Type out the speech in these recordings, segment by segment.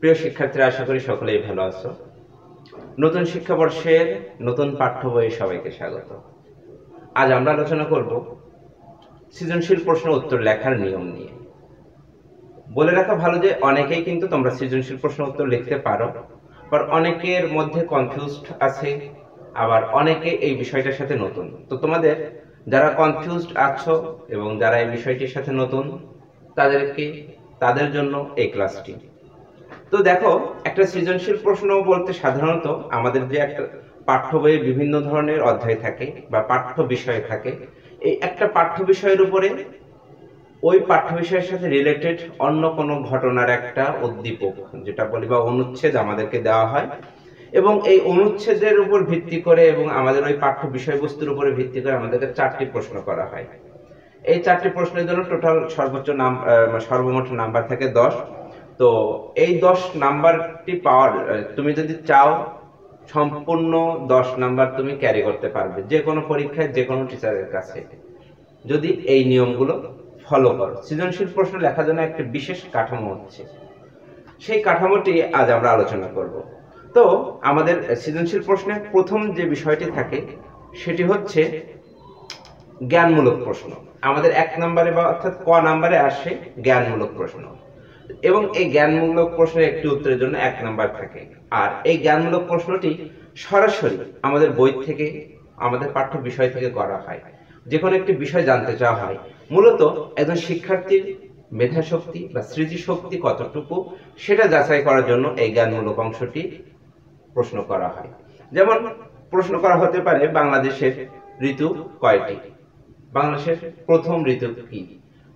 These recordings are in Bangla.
প্রিয় শিক্ষার্থীরা, আশা করি সকলেই ভালো আছো। নতুন শিক্ষাবর্ষের নতুন পাঠ্য বইয়ে সবাইকে স্বাগত। আজ আমরা আলোচনা করব সৃজনশীল প্রশ্ন উত্তর লেখার নিয়ম নিয়ে। বলে রাখা ভালো যে অনেকেই কিন্তু তোমরা সৃজনশীল প্রশ্ন উত্তর লিখতে পারো, আর অনেকের মধ্যে কনফিউজড আছে, আবার অনেকে এই বিষয়টার সাথে নতুন। তো তোমাদের যারা কনফিউজড আছো এবং যারা এই বিষয়টির সাথে নতুন, তাদের জন্য এই ক্লাসটি। তো দেখো, একটা সৃজনশীল প্রশ্ন বলতে সাধারণত আমাদের যে একটা পাঠ্য বইয়ে বিভিন্ন ধরনের অধ্যায় থাকে বা পাঠ্য বিষয় থাকে, এই একটা পাঠ্য বিষয়ের উপরে ওই পাঠ্য বিষয়ের সাথে রিলেটেড অন্য কোনো ঘটনার একটা উদ্দীপক, যেটা বলি বা অনুচ্ছেদ আমাদেরকে দেওয়া হয়, এবং এই অনুচ্ছেদের উপর ভিত্তি করে এবং আমাদের ওই পাঠ্য বিষয়বস্তুর উপরে ভিত্তি করে আমাদেরকে 4টি প্রশ্ন করা হয়। এই 4টি প্রশ্নের জন্য টোটাল সর্বমোট নাম্বার থাকে 10। তো এই 10 নাম্বারটি পাওয়ার, তুমি যদি চাও সম্পূর্ণ 10 নাম্বার তুমি ক্যারি করতে পারবে যে কোনো পরীক্ষায়, যে কোনো টিচারের কাছে, যদি এই নিয়মগুলো ফলো করো। সৃজনশীল প্রশ্ন লেখার জন্য একটা বিশেষ কাঠামো হচ্ছে, সেই কাঠামোটি আজ আমরা আলোচনা করব। তো আমাদের সৃজনশীল প্রশ্নে প্রথম যে বিষয়টি থাকে সেটি হচ্ছে জ্ঞানমূলক প্রশ্ন। আমাদের 1 নম্বরে বা অর্থাৎ ক নাম্বারে আসে জ্ঞানমূলক প্রশ্ন, এবং এই জ্ঞানমূলক প্রশ্নের একটি উত্তরের জন্য 1 নাম্বার থাকে। আর এই জ্ঞানমূলক প্রশ্নটি সরাসরি আমাদের বই থেকে, আমাদের পাঠ্য বিষয় থেকে করা হয়। যে কোনো একটি বিষয় জানতে চাওয়া হয়, মূলত একজন শিক্ষার্থীর মেধাশক্তি বা স্মৃতিশক্তি কতটুকু সেটা যাচাই করার জন্য এই জ্ঞানমূলক অংশটি প্রশ্ন করা হয়। যেমন প্রশ্ন করা হতে পারে, বাংলাদেশের ঋতু কয়টি, বাংলাদেশের প্রথম ঋতু কি।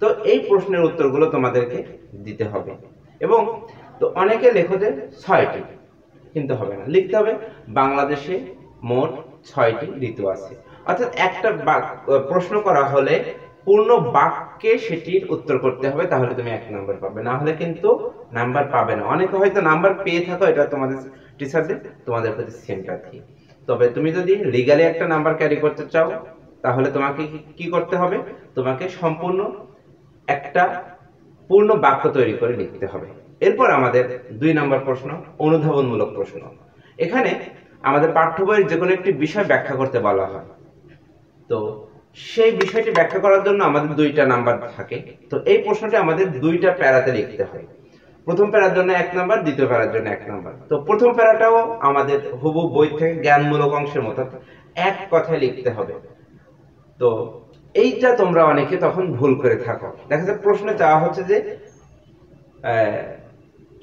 তো এই প্রশ্নের উত্তরগুলো তোমাদেরকে দিতে হবে, এবং তো অনেকে লেখো যে 6টি, কিন্তু হবে না, লিখতে হবে বাংলাদেশে মোট 6টি ঋতু আছে। অর্থাৎ একটা প্রশ্ন করা হলে পূর্ণ বাক্যে সেটির উত্তর করতে হবে, তাহলে তুমি 1 নাম্বার পাবে, না হলে কিন্তু নাম্বার পাবে না। অনেকে হয়তো নাম্বার পেয়ে থাকো, এটা তোমাদের টিচারদের তোমাদের প্রতি সিম্প্যাথি। তবে তুমি যদি লিগ্যালি একটা নাম্বার ক্যারি করতে চাও, তাহলে তোমাকে কি করতে হবে, তোমাকে সম্পূর্ণ একটা পূর্ণ বাক্য তৈরি করে লিখতে হবে। এরপর আমাদের 2 নম্বর প্রশ্ন, অনুধাবনমূলক প্রশ্ন। এখানে আমাদের পাঠ্য বইয়ের যে কোনো একটি বিষয় ব্যাখ্যা করতে বলা হয়। তো সেই বিষয়টি ব্যাখ্যা করার জন্য আমাদের 2টা নাম্বার থাকে। তো এই প্রশ্নটি আমাদের 2টা প্যারাতে লিখতে হয়। প্রথম প্যারার জন্য 1 নাম্বার, দ্বিতীয় প্যারার জন্য 1 নাম্বার। তো প্রথম প্যারাটাও আমাদের হুবহু বই থেকে জ্ঞানমূলক অংশের মতো এক কথায় লিখতে হবে। তো এইটা তোমরা অনেকে তখন ভুল করে থাকো। দেখা যায় প্রশ্নে চাওয়া হচ্ছে যে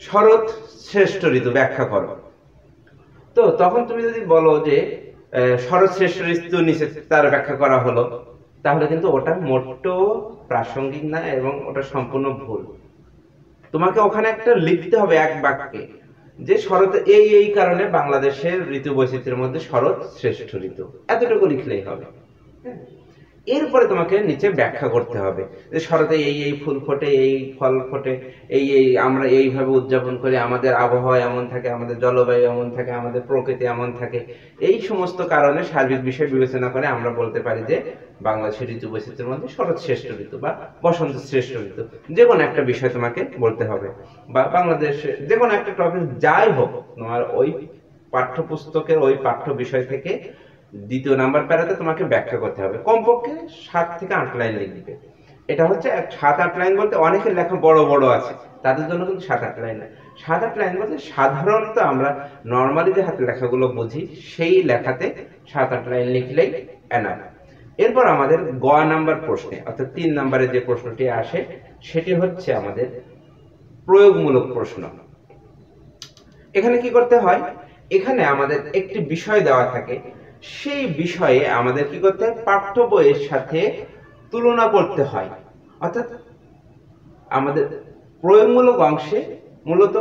শরৎ শ্রেষ্ঠ ঋতু ব্যাখ্যা করো। তো তখন তুমি যদি বলো যে শরৎ শ্রেষ্ঠ ঋতু নিচে তার ব্যাখ্যা করা হলো, তাহলে কিন্তু ওটা মোটেও প্রাসঙ্গিক না এবং ওটা সম্পূর্ণ ভুল। তোমাকে ওখানে একটা লিখতে হবে এক বাক্যে যে শরৎ এই কারণে বাংলাদেশের ঋতু বৈচিত্র্যের মধ্যে শরৎ শ্রেষ্ঠ ঋতু, এতটুকু লিখলেই হবে। এরপরে তোমাকে নিচে ব্যাখ্যা করতে হবে যে শরতে এই ফুল ফোটে, এই ফল ফোটে, আমরা এইভাবে উদযাপন করি, আমাদের আবহাওয়া এমন থাকে, আমাদের জলবায়ু এমন থাকে, আমাদের প্রকৃতি এমন থাকে। এই সমস্ত কারণে সার্বিক বিষয় বিবেচনা করে আমরা বলতে পারি যে বাংলাদেশের ঋতু বৈচিত্র্যের মধ্যে শরৎ শ্রেষ্ঠ ঋতু বা বসন্ত শ্রেষ্ঠ ঋতু। যে কোনো একটা বিষয় তোমাকে বলতে হবে, বা বাংলাদেশে যে কোনো একটা টপিক যাই হোক, তোমার ওই পাঠ্যপুস্তকের ওই পাঠ্য বিষয় থেকে 2 নাম্বার প্যারাতে তোমাকে ব্যাখ্যা করতে হবে। কমপক্ষে 7 থেকে 8 লাইন লিখবে। এটা হচ্ছে 7-8 লাইন বলতে অনেকের লেখা বড় বড় আছে, তাদের জন্য কিন্তু 7-8 লাইন না। 7-8 লাইন বলতে সাধারণত আমরা নরমালি যে হাতের লেখাগুলো বুঝি, সেই লেখাতে 7-8 লাইন লিখলেই এনাফ। এরপর আমাদের গ নাম্বার প্রশ্নে, অর্থাৎ 3 নাম্বারে যে প্রশ্নটি আসে সেটি হচ্ছে আমাদের প্রয়োগমূলক প্রশ্ন। এখানে কি করতে হয়, এখানে আমাদের একটি বিষয় দেওয়া থাকে, সেই বিষয়ে আমাদের কি করতে হয়, পাঠ্য বইয়ের সাথে তুলনা করতে হয়। অর্থাৎ আমাদের প্রয়োগমূলক অংশে মূলত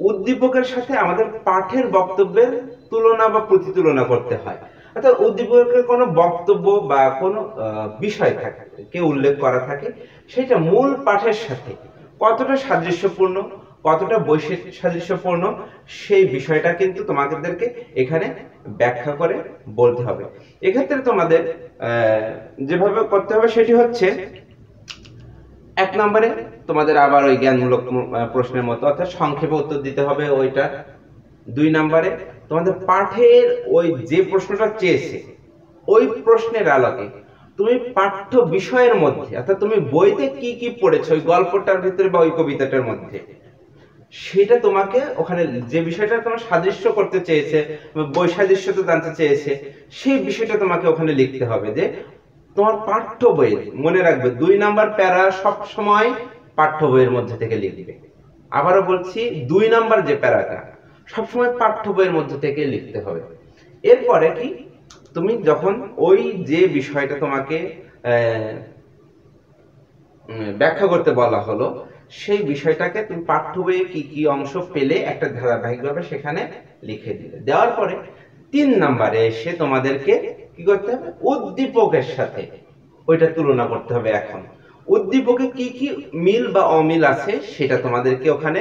উদ্দীপকের সাথে আমাদের পাঠের বক্তব্যের তুলনা বা প্রতিতুলনা করতে হয়। অর্থাৎ উদ্দীপকের কোনো বক্তব্য বা কোনো বিষয় থাকে, কে উল্লেখ করা থাকে, সেটা মূল পাঠের সাথে কতটা সাদৃশ্যপূর্ণ, কতটা সাদৃশ্যপূর্ণ, সেই বিষয়টা কিন্তু তোমাদেরকে এখানে ব্যাখ্যা করে বলতে হবে। এক্ষেত্রে তোমাদের যেভাবে করতে হবে সেটি হচ্ছে এক নম্বরে তোমাদের আবার ওই জ্ঞানমূলক প্রশ্নের মতো, অর্থাৎ সংক্ষেপে উত্তর দিতে হবে ওইটা। 2 নম্বরে তোমাদের পাঠের ওই যে প্রশ্নটা চেয়েছে ওই প্রশ্নের আলোকে তুমি পাঠ্য বিষয়ের মধ্যে, অর্থাৎ তুমি বইতে কি কি পড়েছো ওই গল্পটার ভিতরে বা ওই কবিতাটার মধ্যে, সেটা তোমাকে ওখানে যে বিষয়টা তোমার সাদৃশ্য করতে চেয়েছে, বৈসাদৃশ্যতা জানতে চেয়েছে, সেই বিষয়টা তোমাকে ওখানে লিখতে হবে। যে তোমার পাঠ্য বই, মনে রাখবে 2 নাম্বার প্যারা সব সময় পাঠ্য বইয়ের মধ্যে থেকে লিখবে। আবারও বলছি, 2 নাম্বার যে প্যারাটা সবসময় পাঠ্য বইয়ের মধ্যে থেকে লিখতে হবে। এরপরে কি, তুমি যখন ওই যে বিষয়টা তোমাকে ব্যাখ্যা করতে বলা হলো, সেই বিষয়টাকে তুমি পাঠ্য বইয়ে কি কি অংশ পেলে একটা ধারাবাহিকভাবে সেখানে লিখে দিলে। দেওয়ার পরে 3 নাম্বারে এসে তোমাদেরকে কি করতে হবে, উদ্দীপকের সাথে ওইটা তুলনা করতে হবে। এখন উদ্দীপকে কি কি মিল বা অমিল আছে সেটা তোমাদেরকে ওখানে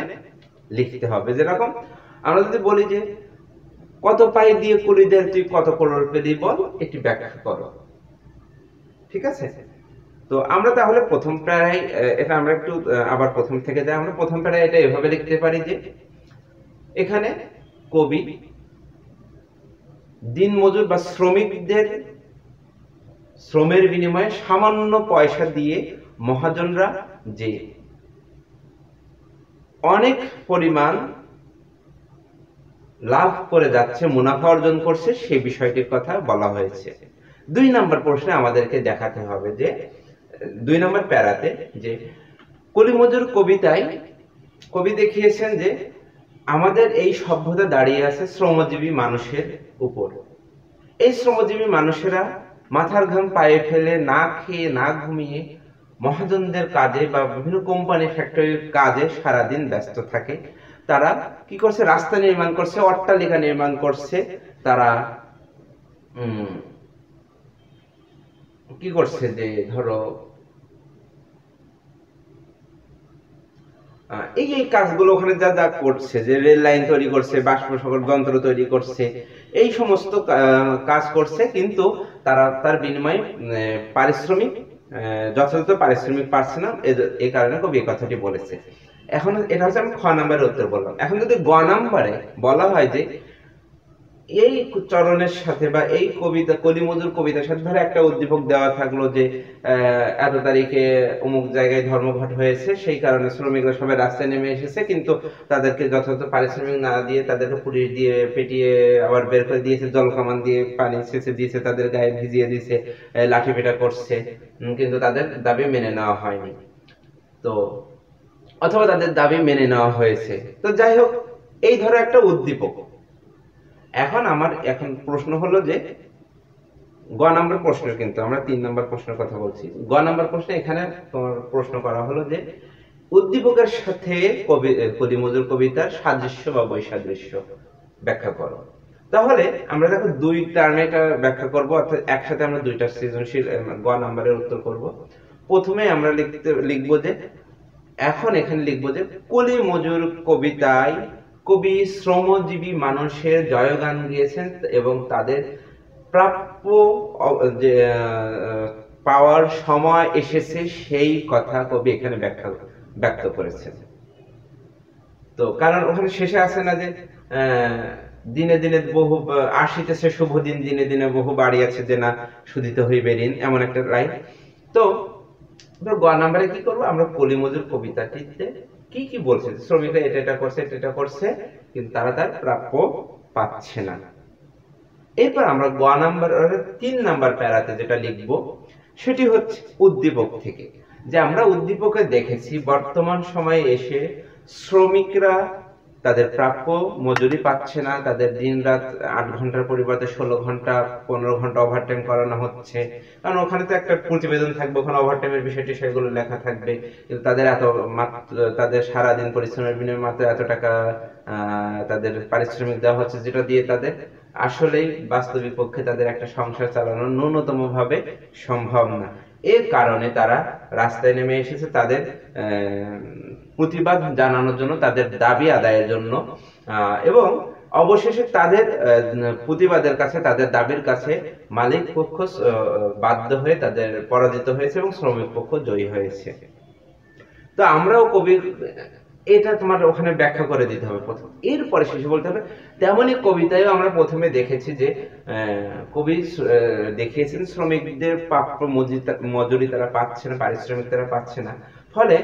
লিখতে হবে। যেরকম আমরা যদি বলি যে কত পাই দিয়ে কুলিদের তুই কত করোড় পেলি বল, এটি ব্যাখ্যা করো। ঠিক আছে? তো আমরা তাহলে প্রথম প্যারায় এটা আমরা একটু আবার প্রথম থেকে যাই। আমরা প্রথম প্যারায় এটা এভাবে লিখতে পারি যে এখানে কবি দিনমজুর বা শ্রমিকদের শ্রমের বিনিময়ে সামান্য পয়সা দিয়ে মহাজনরা যে অনেক পরিমাণ লাভ করে যাচ্ছে, মুনাফা অর্জন করছে, সেই বিষয়টির কথা বলা হয়েছে। 2 নাম্বার প্রশ্নে আমাদেরকে দেখাতে হবে যে 2 নাম্বার প্যারাতে যে কলিমজুর কবিতায় কবি দেখিয়েছেন যে আমাদের এই সভ্যতা দাঁড়িয়ে আছে শ্রমজীবী মানুষের উপর। এই শ্রমজীবী মানুষেরা মাথার ঘাম পায়ে ফেলে না খেয়ে না ঘুমিয়ে মহাজনদের কাজে বা বিভিন্ন কোম্পানি ফ্যাক্টরির কাজে সারাদিন ব্যস্ত থাকে। তারা কি করছে, রাস্তা নির্মাণ করছে, অট্টালিকা নির্মাণ করছে, তারা কি করছে যে ধরো এই এই কাজগুলো ওখানে যা যা করছে, যে রেল লাইন তৈরি করছে, বাষ্পীভবন যন্ত্র তৈরি করছে, এই সমস্ত কাজ করছে, কিন্তু তারা তার বিনিময়ে পারিশ্রমিক যথাযথ পারিশ্রমিক পাচ্ছে না। এই কারণে কবি এই কথাটি বলেছে। এখন এটা হচ্ছে আমি খ নাম্বারের উত্তর বললাম। এখন যদি গ নাম্বারে বলা হয় যে এই চরণের সাথে বা এই কবিতা কলিমজুর কবিতার সাথে ধরে একটা উদ্দীপক দেওয়া থাকলো যে এত তারিখে অমুক জায়গায় ধর্মঘট হয়েছে, সেই কারণে শ্রমিকরা সবাই রাস্তায় নেমে এসেছে, কিন্তু তাদেরকে যথাযথ পারিশ্রমিক না দিয়ে তাদেরকে পুলিশ দিয়ে পেটিয়ে আবার বের করে দিয়েছে, জল কামান দিয়ে পানি সেচে দিয়েছে, তাদের গায়ে ভিজিয়ে দিয়েছে, লাঠি পেটা করছে, কিন্তু তাদের দাবি মেনে নেওয়া হয়নি। তো অথবা তাদের দাবি মেনে নেওয়া হয়েছে। তো যাই হোক, এই ধরো একটা উদ্দীপক। এখন প্রশ্ন হলো যে গ নাম্বার প্রশ্ন, কিন্তু আমরা 3 নাম্বার প্রশ্নের কথা বলছি। গ নাম্বার প্রশ্নে এখানে তোমার প্রশ্ন করা হলো যে উদ্দীপকের সাথে কলিমজুর কবিতার সাদৃশ্য বা বৈসাদৃশ্য ব্যাখ্যা করো। তাহলে আমরা দেখো 2 টার্মে এটা ব্যাখ্যা করব, অর্থাৎ একসাথে আমরা 2টা সৃজনশীল গ নাম্বারের উত্তর করব। প্রথমে আমরা লিখব যে এখানে লিখবো যে কলিমজুর কবিতায় কবি শ্রমজীবী মানুষের জয়গান গিয়েছেন এবং তাদের প্রাপ্য যে পাওয়ার সময় এসেছে সেই কথা কবি এখানে ব্যক্ত করেছেন। তো কারণ ওখানে শেষে আছে না যে দিনে দিনে বহু আসিতেছে শুভ দিন, দিনে দিনে বহু বাড়ি আছে যে না শুধিত হইবে ঋণ, এমন একটা লাইন। তো গ নাম্বারে কি করবো, আমরা কলিমজুর কবিতাটিতে কি কি বলছে, শ্রমিকরা এটা এটা করছে, এটা এটা করছে, কিন্তু তারা তার প্রাপ্য পাচ্ছে না। এরপর আমরা গ নাম্বার 3 নাম্বার প্যারাতে যেটা লিখব সেটি হচ্ছে উদ্দীপক থেকে, যে আমরা উদ্দীপকে দেখেছি বর্তমান সময়ে এসে শ্রমিকরা তাদের প্রাপ্য মজুরি পাচ্ছে না, তাদের দিন রাত 8 ঘন্টার পরিবর্তে 16 ঘন্টা 15 ঘন্টা ওভারটাইম করানো হচ্ছে। কারণ ওখানে তো একটা প্রতিবেদন থাকবে, ওখানে ওভারটাইমের বিষয়টি সেগুলো লেখা থাকবে, কিন্তু তাদের সারাদিন পরিশ্রমের বিনিময়ে মাত্র এত টাকা তাদের পারিশ্রমিক দেওয়া হচ্ছে, যেটা দিয়ে তাদের আসলেই বাস্তবিক পক্ষে তাদের একটা সংসার চালানো ন্যূনতম ভাবে সম্ভব না। এর কারণে তারা রাস্তায় নেমে এসেছে তাদের প্রতিবাদ জানানোর জন্য, তাদের দাবি আদায়ের জন্য, এবং অবশেষে তাদের প্রতিবাদের কাছে, তাদের দাবির কাছে মালিক পক্ষ বাধ্য হয়ে তাদের পরাজিত হয়েছে এবং শ্রমিক পক্ষ জয়ী হয়েছে। তো আমরাও কবির এটা তোমার ওখানে ব্যাখ্যা করে দিতে হবে প্রথম, এরপরে শেষে বলতে হবে। তেমনই কবিতায়ও আমরা প্রথমে দেখেছি যে কবি দেখিয়েছেন শ্রমিকদের প্রাপ্য মজুরি তারা পাচ্ছে না, পারিশ্রমিক তারা পাচ্ছে না, ফলে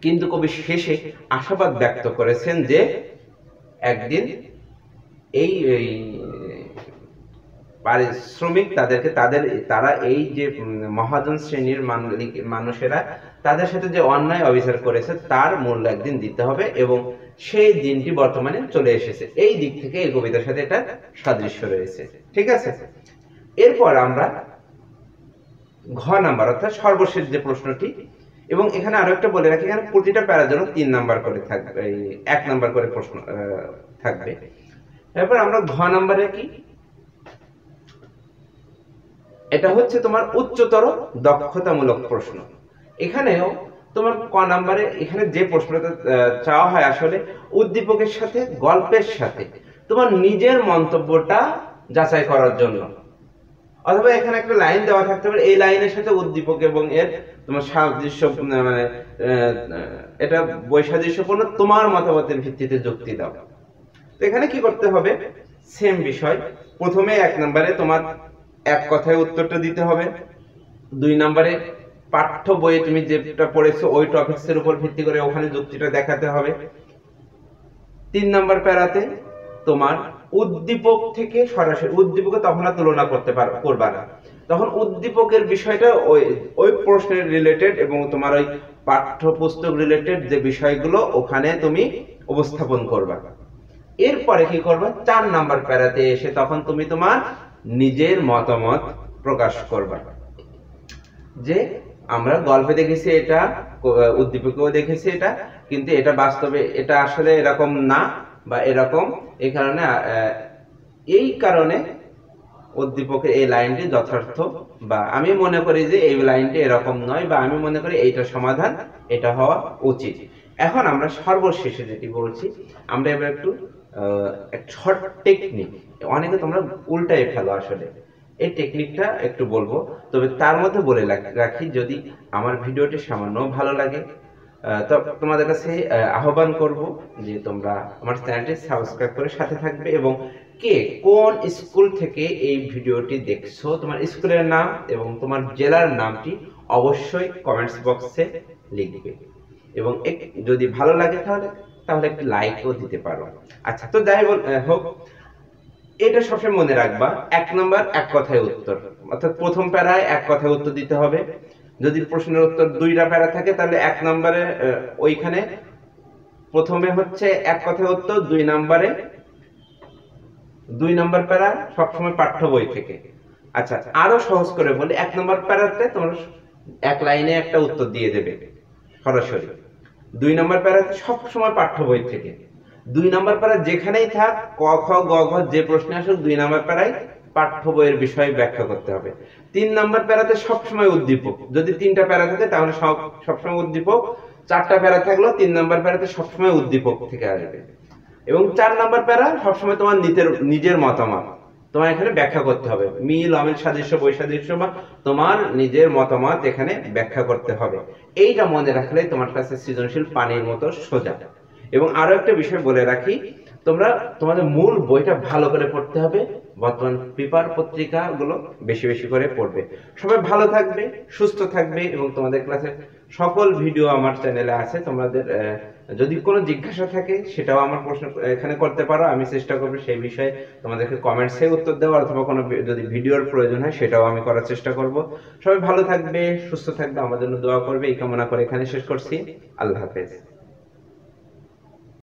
কিন্তু কবি শেষে আশাবাদ ব্যক্ত করেছেন যে একদিন এই পারিশ্রমিক তারা এই যে মহাজন শ্রেণীর মানুষেরা তাদের সাথে যে অন্যায় অবিচার করেছে তার মূল্য একদিন দিতে হবে, এবং সেই দিনটি বর্তমানে চলে এসেছে। এই দিক থেকে এই কবিতার সাথে এটা সাদৃশ্য রয়েছে। ঠিক আছে, এরপর আমরা ঘ নাম্বার অর্থাৎ সর্বশেষ যে প্রশ্নটি, এবং এখানে আরো একটা বলে রাখি, এখানে প্রতিটা প্যারার জন্য 3 নাম্বার করে থাকবে, 1 নাম্বার করে প্রশ্ন থাকবে। এরপর আমরা ঘ নাম্বারে কি, এটা হচ্ছে তোমার উচ্চতর দক্ষতামূলক প্রশ্ন। এখানেও তোমার ক নাম্বারে এখানে যে প্রশ্নটা চাওয়া হয় আসলে উদ্দীপকের সাথে গল্পের সাথে তোমার নিজের মন্তব্যটা যাচাই করার জন্য, অথবা এখানে একটা লাইন দেওয়া থাকতে পারে, এই লাইনের সাথে উদ্দীপক এবং এর তোমার সাদৃশ্য মানে এটা বৈসাদৃশ্যপূর্ণ তোমার মতামতের ভিত্তিতে যুক্তি দাও। তো এখানে কি করতে হবে, সেম বিষয়, প্রথমে 1 নম্বরে তোমার এক কথায় উত্তরটা দিতে হবে, 2 নম্বরে পাঠ্য বইয়ে তুমি যেটা পড়েছো ওই টপিকসের উপর ভিত্তি করে ওখানে যুক্তিটা দেখাতে হবে, 3 নম্বর প্যারাতে তোমার উদ্দীপক থেকে সরাসরি উদ্দীপকে তখন আর তুলনা করবা না, তখন উদ্দীপকের বিষয়টা ওই প্রশ্নের রিলেটেড এবং তোমার ওই পাঠ্যপুস্তক রিলেটেড যে বিষয়গুলো ওখানে তুমি উপস্থাপন করবা। এরপরে কি করবা, 4 নাম্বার প্যারাতে এসে তখন তুমি তোমার নিজের মতামত প্রকাশ করবা, যে আমরা গল্পে দেখেছি এটা, উদ্দীপকেও দেখেছি এটা, কিন্তু এটা বাস্তবে এটা আসলে এরকম না, বা এরকম এই কারণে উদ্দীপকের এই লাইনটি যথার্থ, বা আমি মনে করি যে এই লাইনটি এরকম নয়, বা আমি মনে করি এইটার সমাধান এটা হওয়া উচিত। এখন আমরা সর্বশেষে যেটি বলছি, আমরা এবার একটু শর্ট টেকনিক, অনেকে তোমরা উল্টাই ফেলো আসলে, এই টেকনিকটা একটু বলবো, তবে তার মধ্যে বলে রাখি, যদি আমার ভিডিওটি সামান্য ভালো লাগে তো তোমাদের কাছে আহ্বান করব যে তোমরা আমার চ্যানেলটি সাবস্ক্রাইব করে সাথে থাকবে, এবং কে কোন স্কুল থেকে এই ভিডিওটি দেখছো তোমার স্কুলের নাম এবং তোমার জেলার নামটি অবশ্যই কমেন্টস বক্সে লিখবে, এবং যদি ভালো লাগে তাহলে একটু লাইকও দিতে পারো। আচ্ছা, তো যাই হোক, এটা সবসময় মনে রাখবা, 1 নম্বর এক কথায় উত্তর, অর্থাৎ প্রথম প্যারায় এক কথায় উত্তর দিতে হবে। যদি প্রশ্নের উত্তর 2টা প্যারা থাকে তাহলে 1 নম্বরে ওইখানে প্রথমে হচ্ছে এক কথায় উত্তর, 2 নম্বর প্যারা সবসময় পাঠ্য বই থেকে। আচ্ছা, আরো সহজ করে বলি, 1 নম্বর প্যারাতে তোমরা এক লাইনে একটা উত্তর দিয়ে দেবে সরাসরি, 2 নম্বর প্যারাতে সবসময় পাঠ্য বই থেকে, 2 নম্বর প্যারা যেখানেই থাক, ক খ গ ঘ যে প্রশ্ন আসুক, 2 নম্বর প্যারায় পাঠ্য বইয়ের বিষয় ব্যাখ্যা করতে হবে। 3 নম্বর প্যারাতে সবসময় উদ্দীপক, যদি 3টা প্যারা থাকে তাহলে সবসময় উদ্দীপক, 4টা প্যারা থাকলেও 3 নম্বর প্যারাতে সবসময় উদ্দীপক থেকে আসবে, এবং 4 নম্বর প্যারা সবসময় তোমার নিজের মতামত তোমার এখানে ব্যাখ্যা করতে হবে, মিল অমিল সাদৃশ্য বৈসাদৃশ্য বা তোমার নিজের মতামত এখানে ব্যাখ্যা করতে হবে। এইটা মনে রাখলে তোমার কাছে সৃজনশীল পানির মতো সোজা। এবং আরো একটা বিষয় বলে রাখি, তোমাদের মূল বইটা ভালো করে পড়তে হবে, বর্তমান পেপার পত্রিকা গুলো বেশি বেশি করে পড়বে। সবাই ভালো থাকবে, সুস্থ থাকবে, এবং তোমাদের ক্লাসের সকল ভিডিও আমার চ্যানেলে আছে, তোমাদের যদি কোনো জিজ্ঞাসা থাকে সেটাও আমার প্রশ্ন এখানে করতে পারো, আমি চেষ্টা করবো সেই বিষয়ে তোমাদেরকে কমেন্টসে উত্তর দেওয়ার, অথবা কোনো যদি ভিডিওর প্রয়োজন হয় সেটাও আমি করার চেষ্টা করব। সবাই ভালো থাকবে, সুস্থ থাকবে, আমার জন্য দোয়া করবে, এই কামনা করে এখানে শেষ করছি। আল্লাহ হাফেজ।